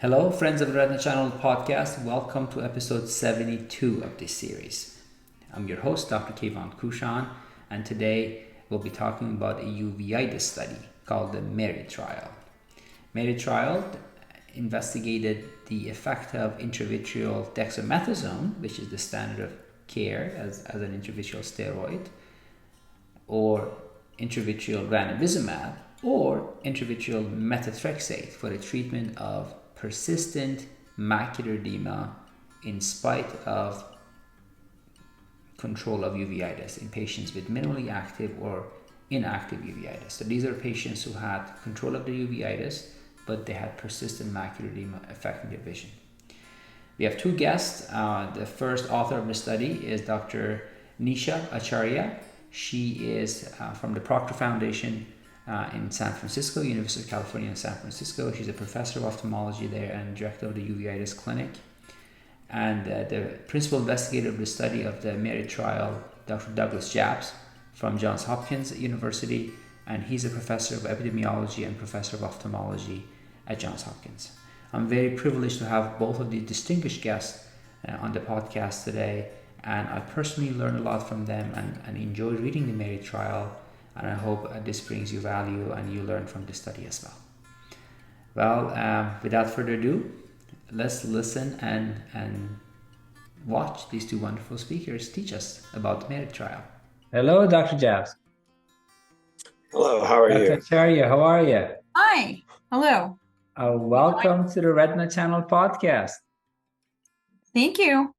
Hello, friends of the Retina Channel podcast. Welcome to episode 72 of this series. I'm your host, Dr. Kevon Kushan, and today we'll be talking about a uveitis study called the MERIT trial. MERIT trial investigated the effect of intravitreal dexamethasone, which is the standard of care as an intravitreal steroid, or intravitreal ranibizumab, or intravitreal methotrexate for the treatment of persistent macular edema in spite of control of uveitis in patients with minimally active or inactive uveitis. So these are patients who had control of the uveitis, but they had persistent macular edema affecting their vision. We have two guests. The first author of the study is Dr. Nisha Acharya. She is from the Proctor Foundation in San Francisco, University of California in San Francisco. She's a professor of ophthalmology there and director of the Uveitis Clinic. And the principal investigator of the study of the MERIT trial, Dr. Douglas Japps from Johns Hopkins University, and he's a professor of epidemiology and professor of ophthalmology at Johns Hopkins. I'm very privileged to have both of these distinguished guests on the podcast today, and I personally learned a lot from them and enjoyed reading the MERIT trial. And I hope this brings you value and you learn from this study as well. Well, without further ado, let's listen and watch these two wonderful speakers teach us about the MERIT trial. Hello, Dr. Japps. Hello, how are you? Dr. Acharya, how are you? Hi, hello. Welcome to the Retina Channel podcast. Thank you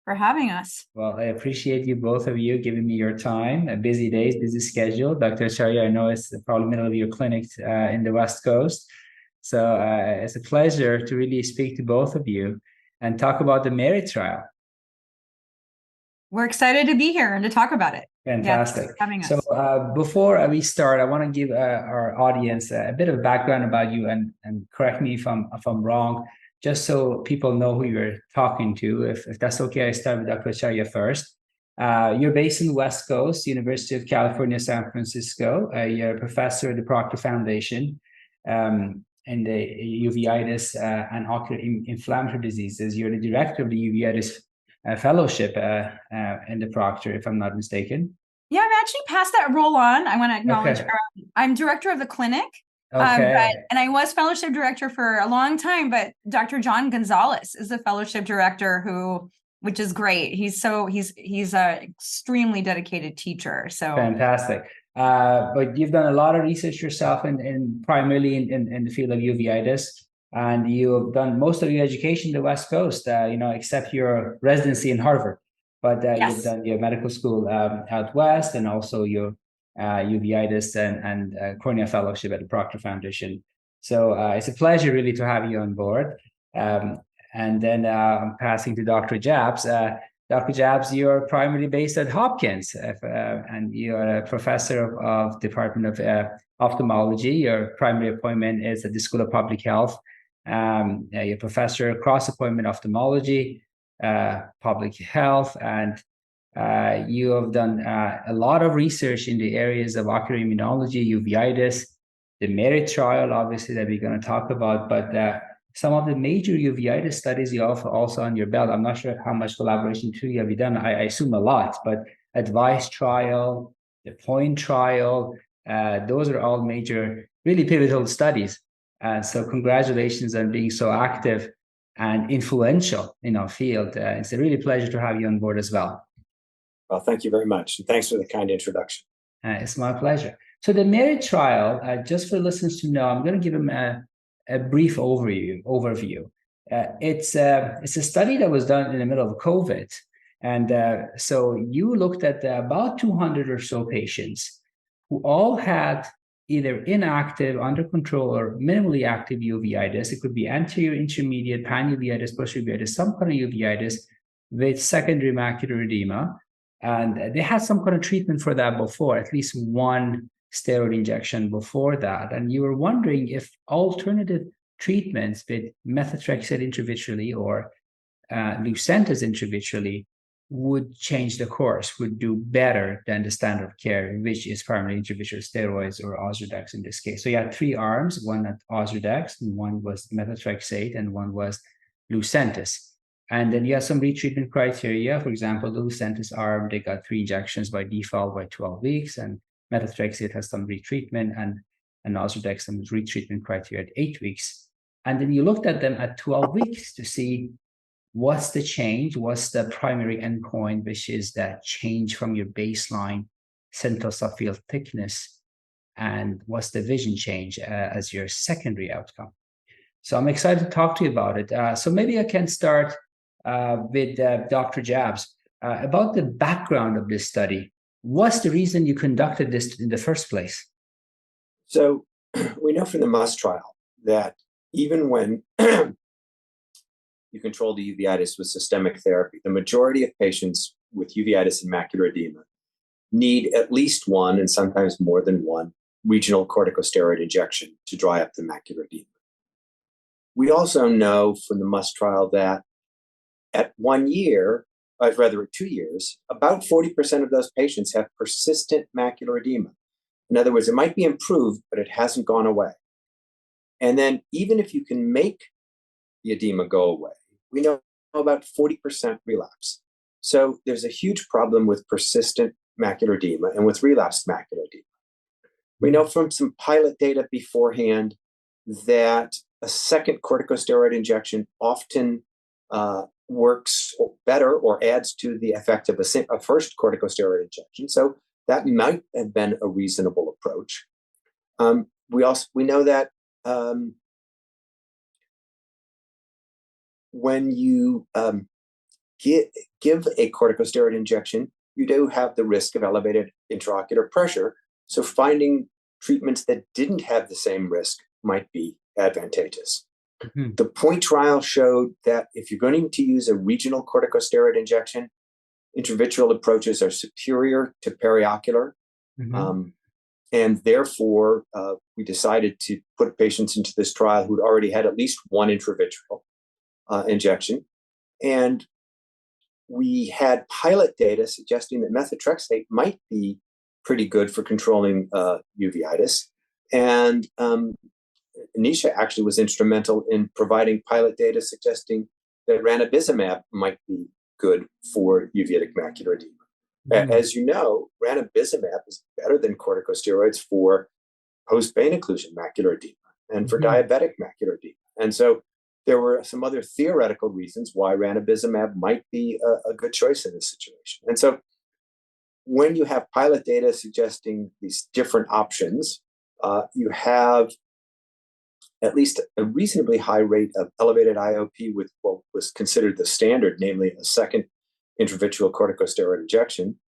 for having us. Well, I appreciate you, both of you, giving me your time. Busy days, busy schedule. Dr. Acharya, I know it's probably middle of your clinic in the West Coast. So it's a pleasure to really speak to both of you and talk about the MERIT trial. We're excited to be here and to talk about it. Fantastic. Yeah, having us. So before we start, I want to give our audience a bit of background about you and correct me if I'm wrong, just so people know who you're talking to. If that's okay, I start with Dr. Acharya first. You're based in the West Coast, University of California, San Francisco. You're a professor at the Proctor Foundation in the uveitis and ocular inflammatory diseases. You're the director of the Uveitis Fellowship in the Proctor, if I'm not mistaken. Yeah, I've actually passed that role on. I want to acknowledge I'm director of the clinic. And I was fellowship director for a long time, but Dr. John Gonzalez is the fellowship director which is great. He's a extremely dedicated teacher. So fantastic. But you've done a lot of research yourself primarily in the field of uveitis, and you've done most of your education in the West Coast, except your residency in Harvard. But yes, you've done your medical school out West, and also your uveitis and cornea fellowship at the Proctor Foundation. So it's a pleasure really to have you on board. And then I'm passing to Dr. Japps. Dr. Japps, you're primarily based at Hopkins, and you're a professor of Department of Ophthalmology. Your primary appointment is at the School of Public Health. You're a professor cross-appointment ophthalmology, public health, and you have done a lot of research in the areas of ocular immunology, uveitis, the MERIT trial, obviously, that we're going to talk about, but some of the major uveitis studies you also on your belt. I'm not sure how much collaboration too you have done. I assume a lot, but ADVICE trial, the POINT trial, those are all major, really pivotal studies. So congratulations on being so active and influential in our field. It's a really pleasure to have you on board as well. Well, thank you very much. And thanks for the kind introduction. It's my pleasure. So the MERIT trial, just for listeners to know, I'm going to give them a brief overview. It's a study that was done in the middle of COVID. And so you looked at about 200 or so patients who all had either inactive, under control, or minimally active uveitis. It could be anterior, intermediate, panuveitis, postuveitis, some kind of uveitis with secondary macular edema. And they had some kind of treatment for that before, at least one steroid injection before that. And you were wondering if alternative treatments with methotrexate intravitreally or Lucentis intravitreally would change the course, would do better than the standard of care, which is primarily intravitreal steroids or Ozurdex in this case. So you had 3 arms, one at Ozurdex, and one was Methotrexate, and one was Lucentis. And then you have some retreatment criteria. For example, the Lucentis arm, they got 3 injections by default by 12 weeks, and Methotrexate has some retreatment, and Ozurdex some retreatment criteria at 8 weeks. And then you looked at them at 12 weeks to see what's the change, what's the primary endpoint, which is that change from your baseline central subfield thickness, and what's the vision change as your secondary outcome. So I'm excited to talk to you about it. So maybe I can start with Dr. Jabs about the background of this study. What's the reason you conducted this in the first place? So we know from the MUST trial that even when you control the uveitis with systemic therapy, the majority of patients with uveitis and macular edema need at least one, and sometimes more than one, regional corticosteroid injection to dry up the macular edema. We also know from the MUST trial that at 1 year, rather at 2 years, about 40% of those patients have persistent macular edema. In other words, it might be improved, but it hasn't gone away. And then even if you can make the edema go away, we know about 40% relapse. So there's a huge problem with persistent macular edema and with relapsed macular edema. We know from some pilot data beforehand that a second corticosteroid injection often works better or adds to the effect of a first corticosteroid injection. So that might have been a reasonable approach. We know that when you give a corticosteroid injection, you do have the risk of elevated intraocular pressure. So finding treatments that didn't have the same risk might be advantageous. Mm-hmm. The POINT trial showed that if you're going to use a regional corticosteroid injection, intravitreal approaches are superior to periocular. Mm-hmm. And therefore, we decided to put patients into this trial who'd already had at least one intravitreal injection. And we had pilot data suggesting that methotrexate might be pretty good for controlling uveitis. And Anisha actually was instrumental in providing pilot data suggesting that ranibizumab might be good for uveitic macular edema. Mm. As you know, ranibizumab is better than corticosteroids for post-vein occlusion macular edema and for diabetic macular edema. And so there were some other theoretical reasons why ranibizumab might be a good choice in this situation. And so when you have pilot data suggesting these different options, you have at least a reasonably high rate of elevated IOP with what was considered the standard, namely a second intravitreal corticosteroid injection.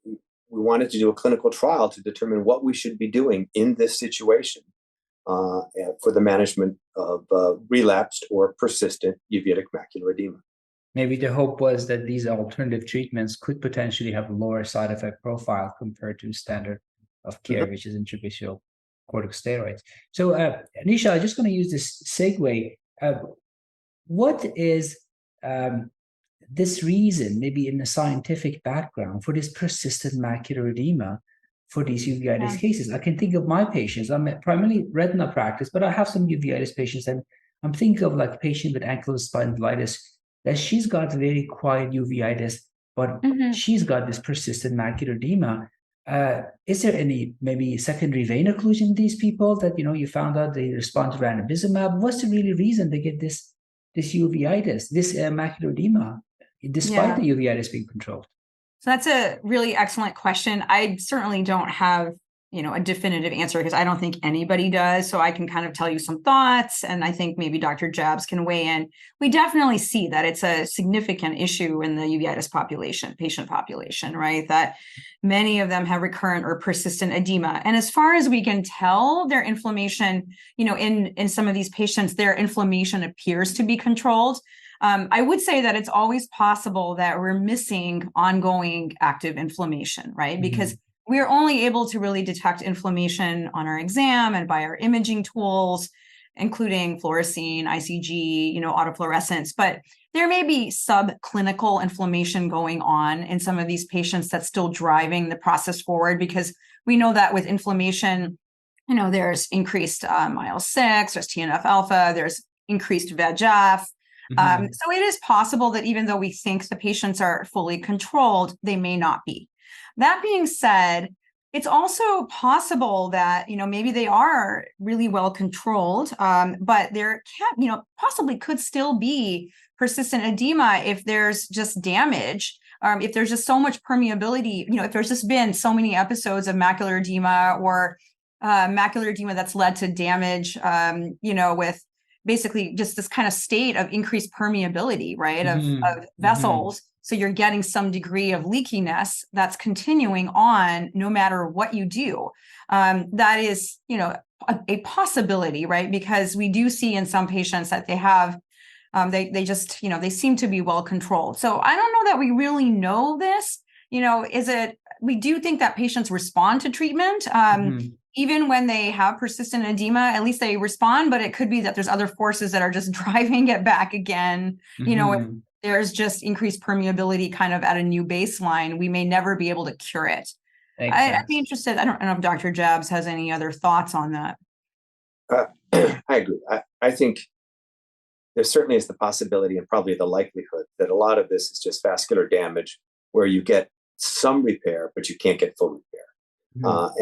We wanted to do a clinical trial to determine what we should be doing in this situation for the management of relapsed or persistent uveitic macular edema. Maybe the hope was that these alternative treatments could potentially have a lower side effect profile compared to standard of care, which is intravitreal corticosteroids. So, Anisha, I'm just going to use this segue. What is this reason, maybe in the scientific background, for this persistent macular edema for these uveitis cases? I can think of my patients. I'm primarily retinal practice, but I have some uveitis patients, and I'm thinking of like a patient with ankylosing spondylitis that she's got very quiet uveitis, but she's got this persistent macular edema. Is there any maybe secondary vein occlusion in these people that you found out they respond to ranibizumab? What's the really reason they get this uveitis, this macular edema, despite the uveitis being controlled? So that's a really excellent question. I certainly don't have a definitive answer because I don't think anybody does. So I can kind of tell you some thoughts, and I think maybe Dr. Jabs can weigh in. We definitely see that it's a significant issue in the uveitis patient population, right? That many of them have recurrent or persistent edema. And as far as we can tell, their inflammation, in some of these patients, their inflammation appears to be controlled. I would say that it's always possible that we're missing ongoing active inflammation, right? Because we're only able to really detect inflammation on our exam and by our imaging tools. including fluorescein, ICG, autofluorescence, but there may be subclinical inflammation going on in some of these patients that's still driving the process forward, because we know that with inflammation, there's increased IL-6, there's TNF-alpha, there's increased VEGF. So it is possible that even though we think the patients are fully controlled, they may not be. That being said, it's also possible that, maybe they are really well controlled, but there possibly could still be persistent edema if there's just damage, if there's just so much permeability, if there's just been so many episodes of macular edema or macular edema that's led to damage, with basically just this kind of state of increased permeability, right, of vessels. So you're getting some degree of leakiness that's continuing on no matter what you do. That is, a possibility, right? Because we do see in some patients that they have, they just, they seem to be well controlled. So I don't know that we really know this. We do think that patients respond to treatment. Even when they have persistent edema, at least they respond, but it could be that there's other forces that are just driving it back again. If there's just increased permeability kind of at a new baseline, we may never be able to cure it. I'd be interested. I don't know if Dr. Jabs has any other thoughts on that. I agree. I think there certainly is the possibility and probably the likelihood that a lot of this is just vascular damage where you get some repair, but you can't get full repair.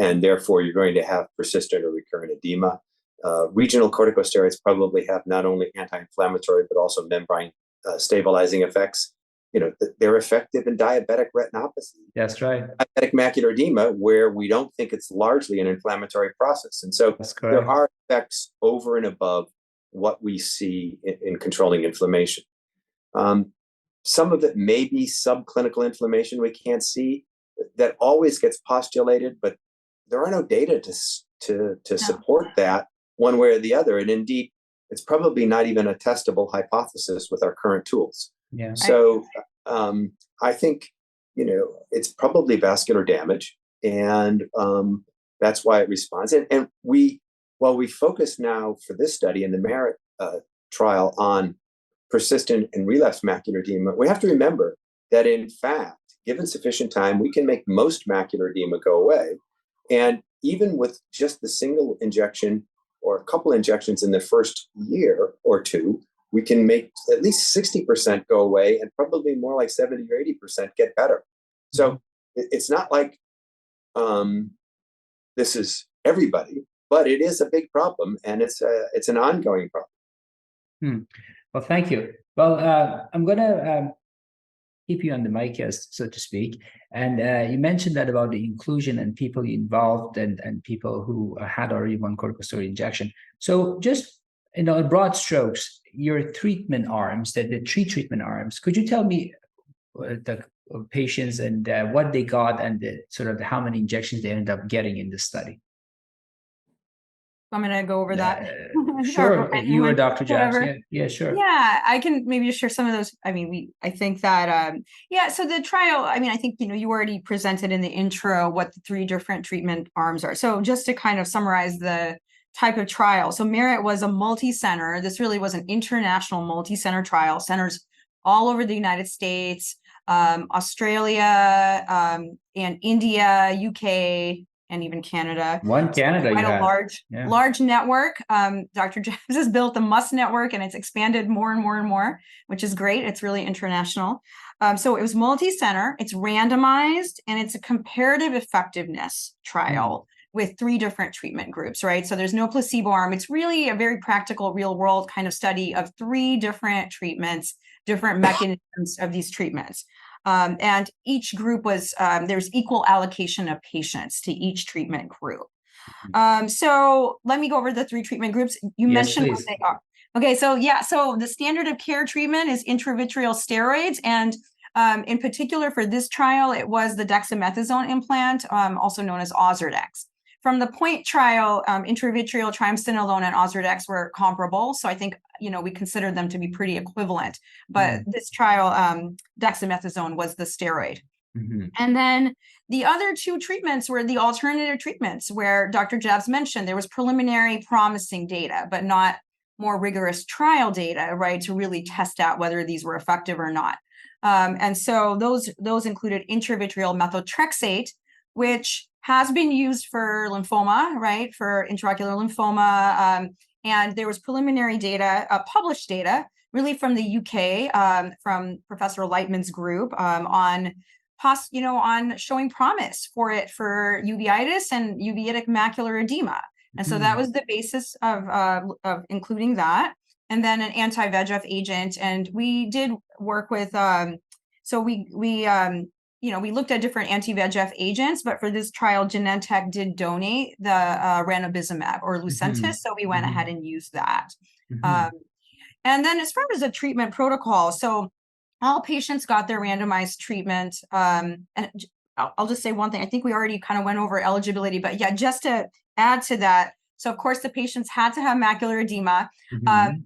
And therefore, you're going to have persistent or recurrent edema. Regional corticosteroids probably have not only anti-inflammatory, but also membrane stabilizing effects. They're effective in diabetic retinopathy. That's right. Diabetic macular edema, where we don't think it's largely an inflammatory process. And so there are effects over and above what we see in controlling inflammation. Some of it may be subclinical inflammation we can't see. That always gets postulated, but there are no data to support that one way or the other. And indeed, it's probably not even a testable hypothesis with our current tools. Yeah. So I think, it's probably vascular damage, and that's why it responds. And while we focus now for this study in the MERIT trial on persistent and relapsed macular edema, we have to remember that in fact, given sufficient time, we can make most macular edema go away. And even with just the single injection or a couple injections in the first year or two, we can make at least 60% go away and probably more like 70 or 80% get better. So it's not like this is everybody, but it is a big problem, and it's an ongoing problem. Well, thank you. Well, I'm going to keep you on the mic, so to speak. And you mentioned that about the inclusion and people involved and people who had already one corticosteroid injection. So just, in broad strokes, your treatment arms, the three treatment arms, could you tell me the patients and what they got and sort of how many injections they ended up getting in the study? I'm going to go over that. Sure. You or Dr. Jabs. Yeah, sure. Yeah, I can maybe share some of those. I mean, I think that, so the trial, I think, you already presented in the intro what the three different treatment arms are. So just to kind of summarize the type of trial. So MERIT was a multi-center. This really was an international multi-center trial, centers all over the United States, Australia, and India, UK, and even Canada. Canada, quite a large network. Dr. Jabs has built the MUST network, and it's expanded more and more and more, which is great. It's really international. So it was multi-center, it's randomized, and it's a comparative effectiveness trial with three different treatment groups, right? So there's no placebo arm. It's really a very practical, real world kind of study of three different treatments, different mechanisms of these treatments. And each group was, there's equal allocation of patients to each treatment group. So let me go over the three treatment groups. You mentioned what they are. Okay, so the standard of care treatment is intravitreal steroids. And in particular for this trial, it was the dexamethasone implant, also known as Ozurdex. From the POINT trial, intravitreal triamcinolone and Ozurdex were comparable. So I think, we considered them to be pretty equivalent. But this trial, dexamethasone was the steroid. And then the other two treatments were the alternative treatments where Dr. Jabs mentioned there was preliminary promising data, but not more rigorous trial data, right, to really test out whether these were effective or not. And so those included intravitreal methotrexate, which has been used for lymphoma, right, for intraocular lymphoma. And there was preliminary data, published data, really from the UK, from Professor Lightman's group, on showing promise for it for uveitis and uveitic macular edema. And so that was the basis of including that. And then an anti-VEGF agent. And we did work with, we looked at different anti-VEGF agents, but for this trial, Genentech did donate the ranibizumab or Lucentis. So we went ahead and used that. And then as far as the treatment protocol, so all patients got their randomized treatment. And I'll just say one thing. I think we already kind of went over eligibility, but yeah, just to add to that. So of course the patients had to have macular edema.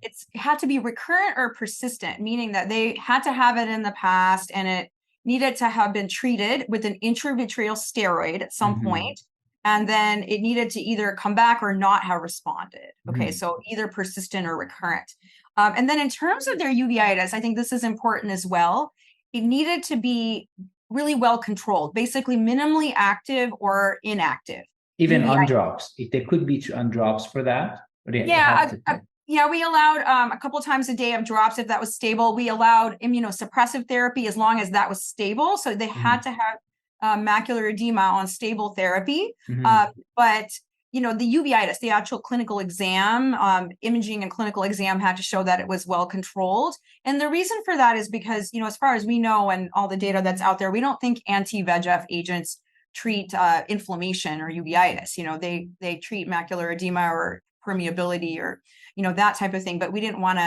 It had to be recurrent or persistent, meaning that they had to have it in the past and it needed to have been treated with an intravitreal steroid at some point. And then it needed to either come back or not have responded. Okay, so either persistent or recurrent. And then in terms of their uveitis, I think this is important as well. It needed to be really well controlled, basically minimally active or inactive. Even on drops, if they could be on drops for that. Yeah, we allowed a couple of times a day of drops if that was stable. We allowed immunosuppressive therapy as long as that was stable. So they had to have macular edema on stable therapy. But the uveitis, the actual clinical exam, imaging and clinical exam had to show that it was well controlled. And the reason for that is because, as far as we know and all the data that's out there, we don't think anti-VEGF agents treat inflammation or uveitis. They treat macular edema or permeability or, that type of thing. But we didn't want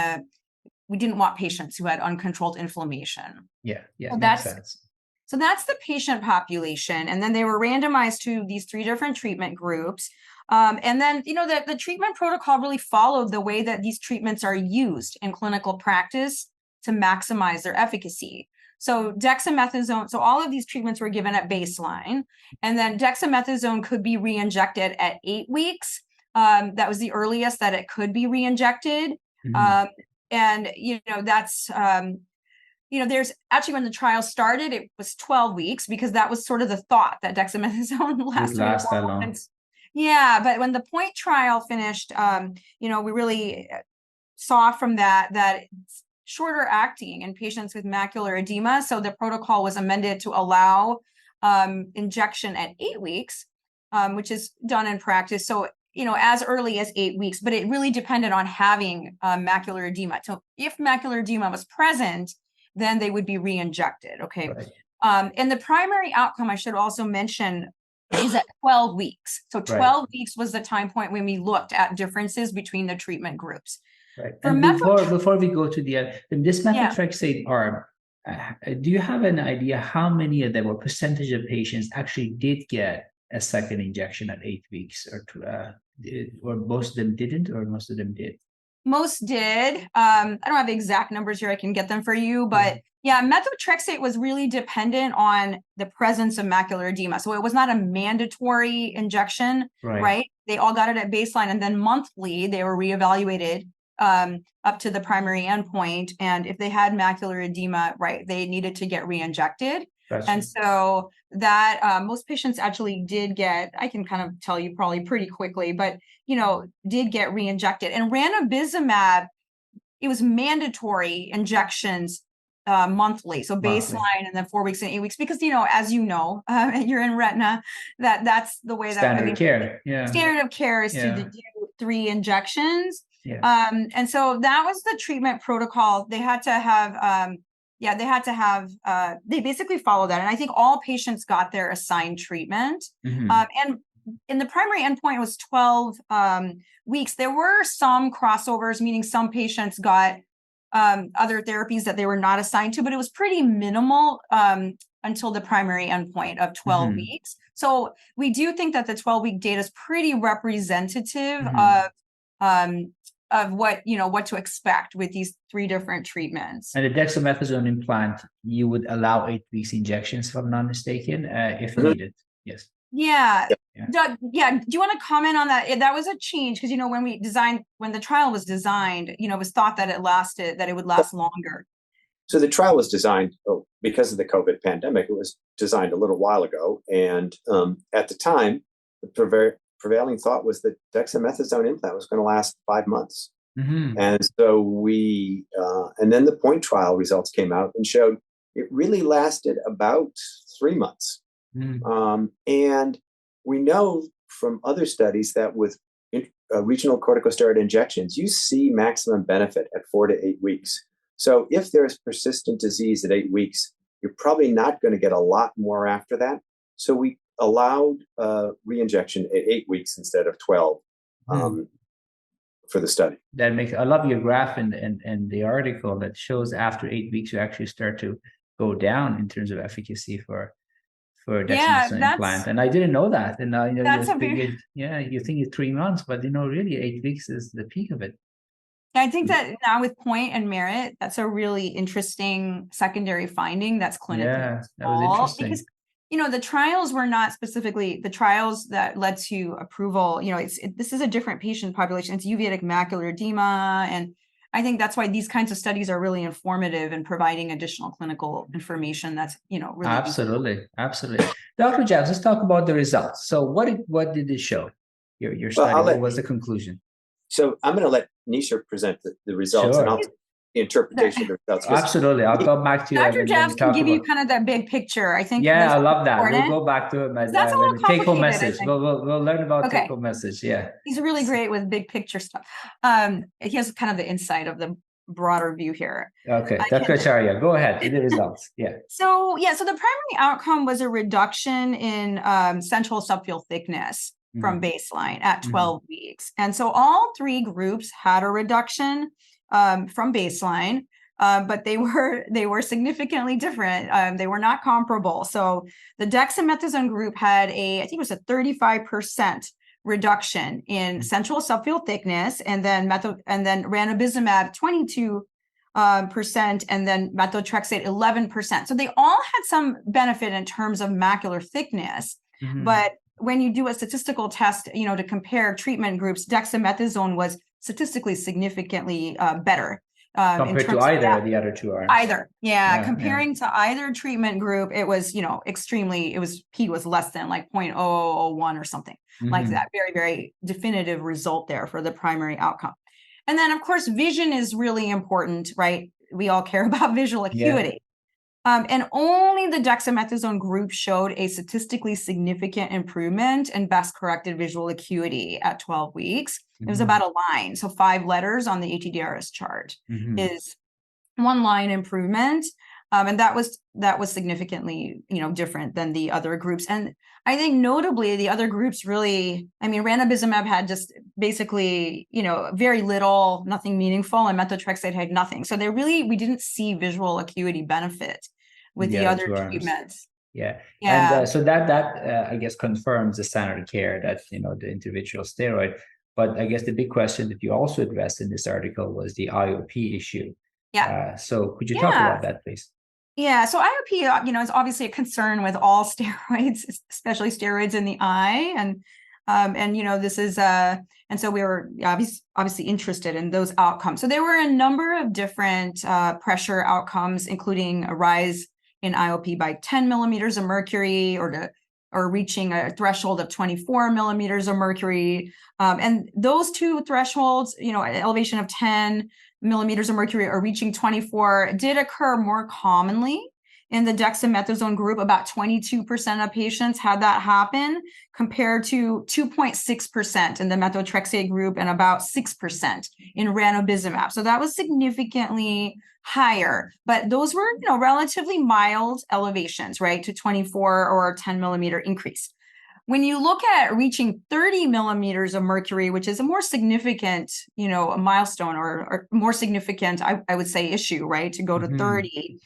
patients who had uncontrolled inflammation. Yeah, so makes sense. So that's the patient population. And then they were randomized to these 3 different treatment groups. And then, the treatment protocol really followed the way that these treatments are used in clinical practice to maximize their efficacy. So dexamethasone, so all of these treatments were given at baseline. And then dexamethasone could be re-injected at 8 weeks. That was the earliest that it could be re-injected. And, that's... there's actually, when the trial started, it was 12 weeks because that was sort of the thought that dexamethasone lasted that long. Yeah, but when the point trial finished, we really saw from that it's shorter acting in patients with macular edema. So the protocol was amended to allow injection at 8 weeks, which is done in practice. So as early as 8 weeks, but it really depended on having macular edema. So if macular edema was present, then they would be re-injected. Okay. Right. And the primary outcome, I should also mention, is at 12 weeks. So 12 weeks was the time point when we looked at differences between the treatment groups. Right. And before we go to this methotrexate arm, do you have an idea how many of them or percentage of patients actually did get a second injection at 8 weeks, or most of them didn't, or most of them did? Most did. I don't have the exact numbers here. I can get them for you, but methotrexate was really dependent on the presence of macular edema. So it was not a mandatory injection, right? They all got it at baseline, and then monthly they were reevaluated up to the primary endpoint. And if they had macular edema, they needed to get re-injected. And so that most patients actually did get, I can kind of tell you probably pretty quickly, but, did get re-injected. And ranibizumab, it was mandatory injections monthly. So baseline and then 4 weeks and 8 weeks, because, as you're in retina, that's the way standard of care. Yeah. Standard of care is to do 3 injections. Yeah. And so that was the treatment protocol. They had to have, they basically followed that. And I think all patients got their assigned treatment. And in the primary endpoint, it was 12 weeks. There were some crossovers, meaning some patients got other therapies that they were not assigned to, but it was pretty minimal until the primary endpoint of 12 weeks. So we do think that the 12-week data is pretty representative of what to expect with these 3 different treatments. And the dexamethasone implant, you would allow 8 weeks injections, if I'm not mistaken, if needed. Yes. Yeah. Yeah. Doug, do you want to comment on that? That was a change because, when the trial was designed, it was thought that it would last longer. So the trial was designed because of the COVID pandemic. It was designed a little while ago. And at the time, the prevailing thought was that dexamethasone implant was going to last 5 months. Mm-hmm. And so and then the point trial results came out and showed it really lasted about 3 months. Mm-hmm. And we know from other studies that with regional corticosteroid injections, you see maximum benefit at 4 to 8 weeks. So if there's persistent disease at 8 weeks, you're probably not going to get a lot more after that. So we allowed re-injection at 8 weeks instead of 12 for the study. I love your graph and the article that shows after 8 weeks, you actually start to go down in terms of efficacy for dexamethasone implant. And I didn't know that. And you think it's 3 months, but really 8 weeks is the peak of it. I think that now with point and merit, that's a really interesting secondary finding that's clinically. Yeah, that was interesting. Because, the trials were not specifically the trials that led to approval. This is a different patient population. It's uveitic macular edema. And I think that's why these kinds of studies are really informative and providing additional clinical information that's, really Absolutely. useful. Absolutely. Dr. Jabs, let's talk about the results. So what did it show? Your study, what was the conclusion? So I'm going to let Nisha present the results, and I'll take the interpretation of the results. Absolutely. I'll go back to you. Dr. Jabs can give you kind of that big picture. I think. Yeah, I love that. We'll go back to it. That's a little complicated. Take-home message. We'll learn about take-home message. Yeah. He's really great with big picture stuff. He has kind of the insight of the broader view here. Okay. Dr. Acharya, go ahead. The results. Yeah. So the primary outcome was a reduction in central subfield thickness from baseline at 12 weeks. And so all 3 groups had a reduction from baseline, but they were significantly different. They were not comparable. So the dexamethasone group had I think it was a 35% reduction in central subfield thickness, and then ranibizumab 22%, and then methotrexate 11%. So they all had some benefit in terms of macular thickness, but when you do a statistical test, to compare treatment groups, dexamethasone was statistically significantly better compared to either of the other 2 arms. Comparing to either treatment group, it was, P was less than like 0.001 or something like that. Very, very definitive result there for the primary outcome. And then, of course, vision is really important, right? We all care about visual acuity. And only the dexamethasone group showed a statistically significant improvement in best corrected visual acuity at 12 weeks. It was about a line. So 5 letters on the HEDRS chart is 1 line improvement. And that was significantly, different than the other groups. And I think notably the other groups really, ranibizumab had just basically, very little, nothing meaningful, and methotrexate had nothing. So we didn't see visual acuity benefit with the other treatments. Yeah. And so that I guess confirms the standard of care that, the intravitreal steroid. But I guess the big question that you also addressed in this article was the IOP issue. Yeah. So could you talk about that, please? Yeah. So IOP, is obviously a concern with all steroids, especially steroids in the eye. And this is, and so we were obviously interested in those outcomes. So there were a number of different pressure outcomes, including a rise in IOP by 10 millimeters of mercury or reaching a threshold of 24 millimeters of mercury. And those 2 thresholds, elevation of 10 millimeters of mercury or reaching 24 did occur more commonly in the dexamethasone group. About 22% of patients had that happen compared to 2.6% in the methotrexate group and about 6% in ranibizumab. So that was significantly higher, but those were, relatively mild elevations, right, to 24 or 10 millimeter increase. When you look at reaching 30 millimeters of mercury, which is a more significant, a milestone or more significant, I would say, issue, right, to go to 30,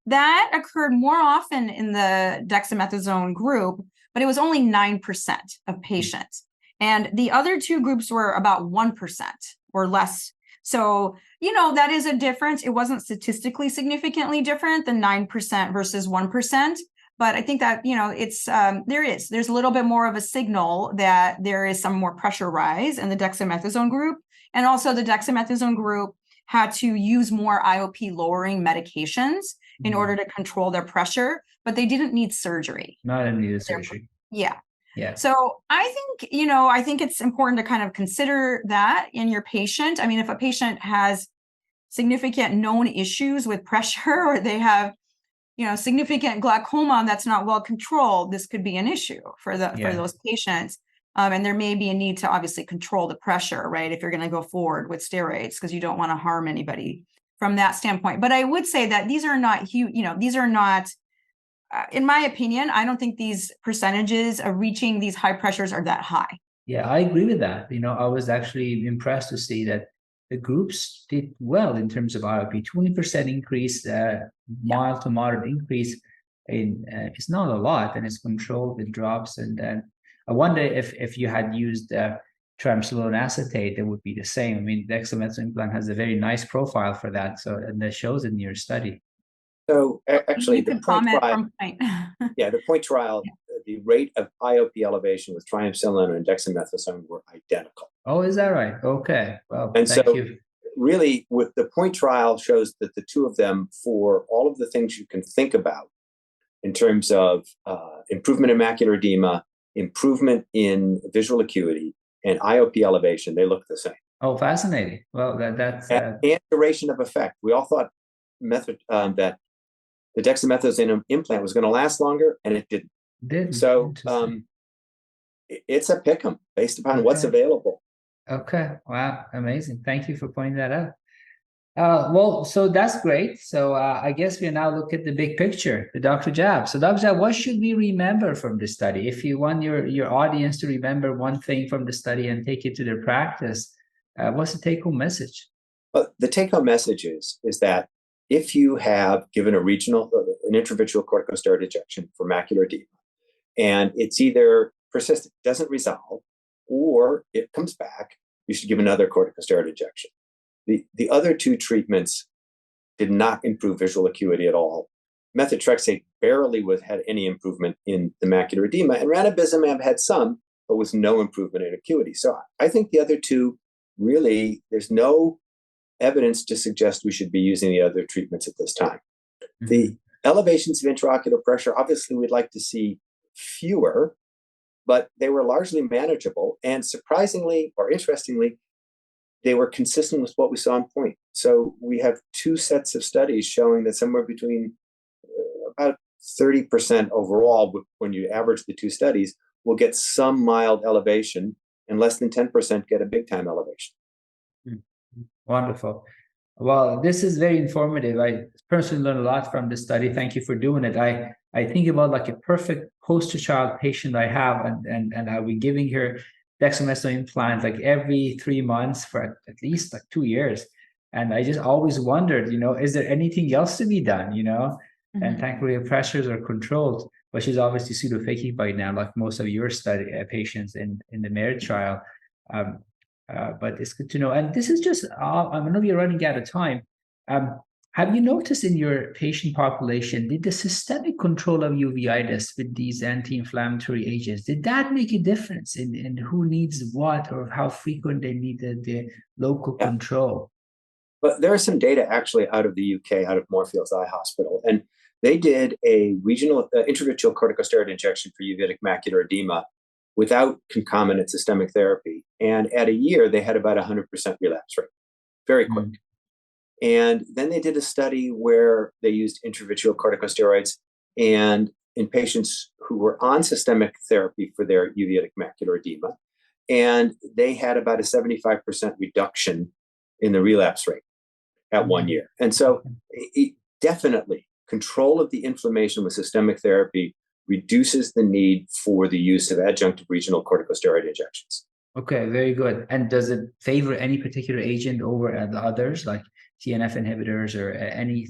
that occurred more often in the dexamethasone group, but it was only 9% of patients. And the other 2 groups were about 1% or less. So, that is a difference. It wasn't statistically significantly different than 9% versus 1%, But I think that, it's there's a little bit more of a signal that there is some more pressure rise in the dexamethasone group. And also the dexamethasone group had to use more IOP lowering medications in order to control their pressure, but they didn't need surgery. Not needed surgery. Yeah. Yeah. So I think it's important to kind of consider that in your patient. I mean, if a patient has significant known issues with pressure, or they have, significant glaucoma that's not well controlled, this could be an issue for those patients. And there may be a need to obviously control the pressure, right? If you're going to go forward with steroids, because you don't want to harm anybody from that standpoint. But I would say that these are not huge, these are not, in my opinion, I don't think these percentages of reaching these high pressures are that high. Yeah, I agree with that. I was actually impressed to see that the groups did well in terms of IOP. 20% increase, mild to moderate increase it's not a lot, and it's controlled with drops. And then I wonder if you had used triamcinolone acetate, it would be the same. I mean, the dexamethasone implant has a very nice profile for that, and that shows in your study. So actually, the point trial, the point trial, the rate of IOP elevation with triamcinolone and dexamethasone were identical. Oh, is that right? Okay. Well, and thank you. Really, with the point trial shows that the two of them, for all of the things you can think about in terms of improvement in macular edema, improvement in visual acuity, and IOP elevation, they look the same. Oh, fascinating. Well, that's and duration of effect. We all thought that the dexamethasone implant was going to last longer, and it didn't. So it's a pick'em based upon what's available. Okay. Wow. Amazing. Thank you for pointing that out. Well, so that's great. So I guess we now look at the big picture, the Dr. Jab. So Dr. Jab, what should we remember from the study? If you want your audience to remember one thing from the study and take it to their practice, what's the take-home message? Well, the take-home message is that if you have given an intravitreal corticosteroid injection for macular edema, and it's either persistent, doesn't resolve, or it comes back, you should give another corticosteroid injection. The other two treatments did not improve visual acuity at all. Methotrexate barely had any improvement in the macular edema, and ranibizumab had some, but with no improvement in acuity. So I think the other two, really, there's no evidence to suggest we should be using the other treatments at this time. Mm-hmm. The elevations of intraocular pressure, obviously we'd like to see fewer, but they were largely manageable. And surprisingly, or interestingly, they were consistent with what we saw in point. So we have two sets of studies showing that somewhere between about 30% overall, when you average the two studies, will get some mild elevation, and less than 10% get a big time elevation. Wonderful. Well, this is very informative. I personally learned a lot from this study. Thank you for doing it. I think about like a perfect poster child patient I have, and I'll be giving her dexamethasone implant like every 3 months for at least like 2 years. And I just always wondered, is there anything else to be done, Mm-hmm. And thankfully her pressures are controlled, but she's obviously pseudophakic by now, like most of your study patients in the MERIT trial. But it's good to know. And this is just, I know we're running out of time. Have you noticed in your patient population, did the systemic control of uveitis with these anti-inflammatory agents, did that make a difference in who needs what, or how frequent they need the local control? But there are some data actually out of the UK, out of Moorfields Eye Hospital, and they did a regional intravitreal corticosteroid injection for uveitic macular edema without concomitant systemic therapy. And at a year, they had about 100% relapse rate, very quick. And then they did a study where they used intravitreal corticosteroids and in patients who were on systemic therapy for their uveitic macular edema. And they had about a 75% reduction in the relapse rate at 1 year. And so definitely control of the inflammation with systemic therapy reduces the need for the use of adjunctive regional corticosteroid injections. Okay, very good. And does it favor any particular agent over the others, like TNF inhibitors or any?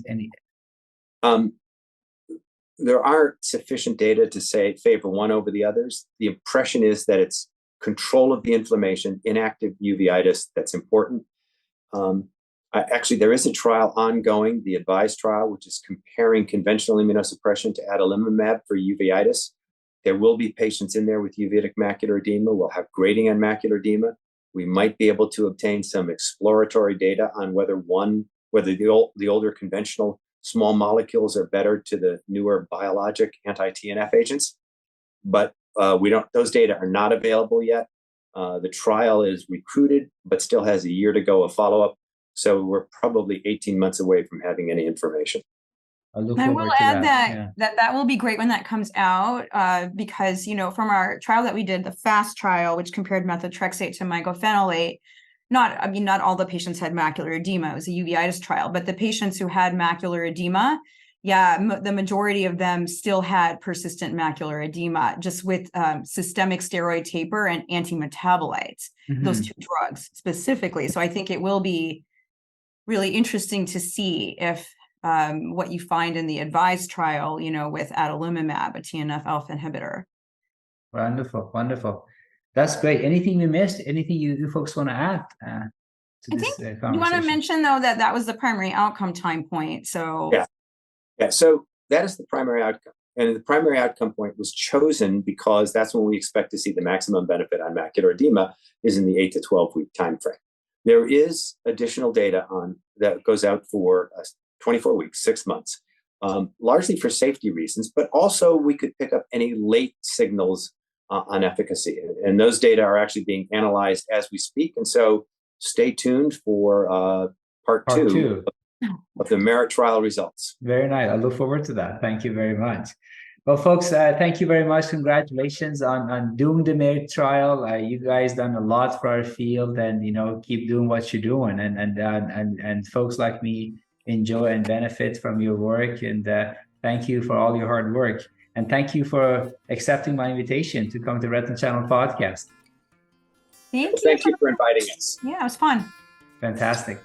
There aren't sufficient data to say favor one over the others. The impression is that it's control of the inflammation, inactive uveitis, that's important. Actually, there is a trial ongoing, the ADVISE trial, which is comparing conventional immunosuppression to adalimumab for uveitis. There will be patients in there with uveitic macular edema. We'll have grading on macular edema. We might be able to obtain some exploratory data on whether the older conventional small molecules are better to the newer biologic anti-TNF agents. But those data are not available yet. The trial is recruited, but still has a year to go of follow-up. So we're probably 18 months away from having any information. I will add that will be great when that comes out, because, from our trial that we did, the FAST trial, which compared methotrexate to mycophenolate, not all the patients had macular edema. It was a uveitis trial, but the patients who had macular edema, the majority of them still had persistent macular edema, just with systemic steroid taper and antimetabolites, those two drugs specifically. So I think it will be really interesting to see if what you find in the ADVISE trial, with adalimumab, a TNF alpha inhibitor. Wonderful. That's great. Anything we missed? Anything you folks want to add to this conversation? You want to mention, though, that was the primary outcome time point. So yeah. So that is the primary outcome. And the primary outcome point was chosen because that's when we expect to see the maximum benefit on macular edema, is in the 8 to 12 week time frame. There is additional data that goes out for 24 weeks, 6 months, largely for safety reasons, but also we could pick up any late signals on efficacy. And those data are actually being analyzed as we speak. And so stay tuned for part two of the MERIT trial results. Very nice. I look forward to that. Thank you very much. Well, folks, thank you very much. Congratulations on doing the MERIT trial. You guys done a lot for our field, and keep doing what you're doing. And folks like me enjoy and benefit from your work. And thank you for all your hard work. And thank you for accepting my invitation to come to Retina Channel podcast. Thank you for inviting us. Yeah, it was fun. Fantastic.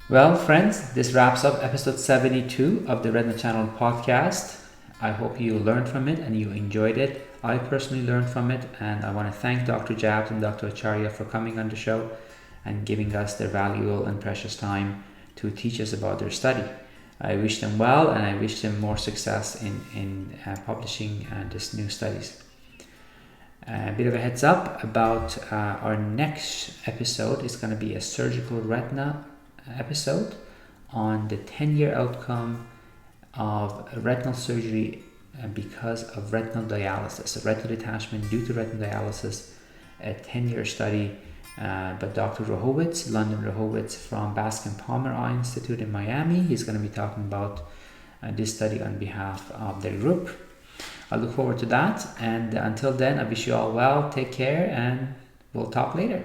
Well, friends, this wraps up episode 72 of the Retina Channel podcast. I hope you learned from it and you enjoyed it. I personally learned from it, and I want to thank Dr. Jabs and Dr. Acharya for coming on the show and giving us their valuable and precious time to teach us about their study. I wish them well, and I wish them more success in publishing this new studies. A bit of a heads up about our next episode is going to be a surgical retina episode on the 10-year outcome of retinal surgery because of retinal dialysis, a retinal detachment due to retinal dialysis, a 10-year study by Dr. Rohowitz, London Rohowitz from Bascom Palmer Eye Institute in Miami. He's going to be talking about this study on behalf of their group. I look forward to that, and until then, I wish you all well, take care, and we'll talk later.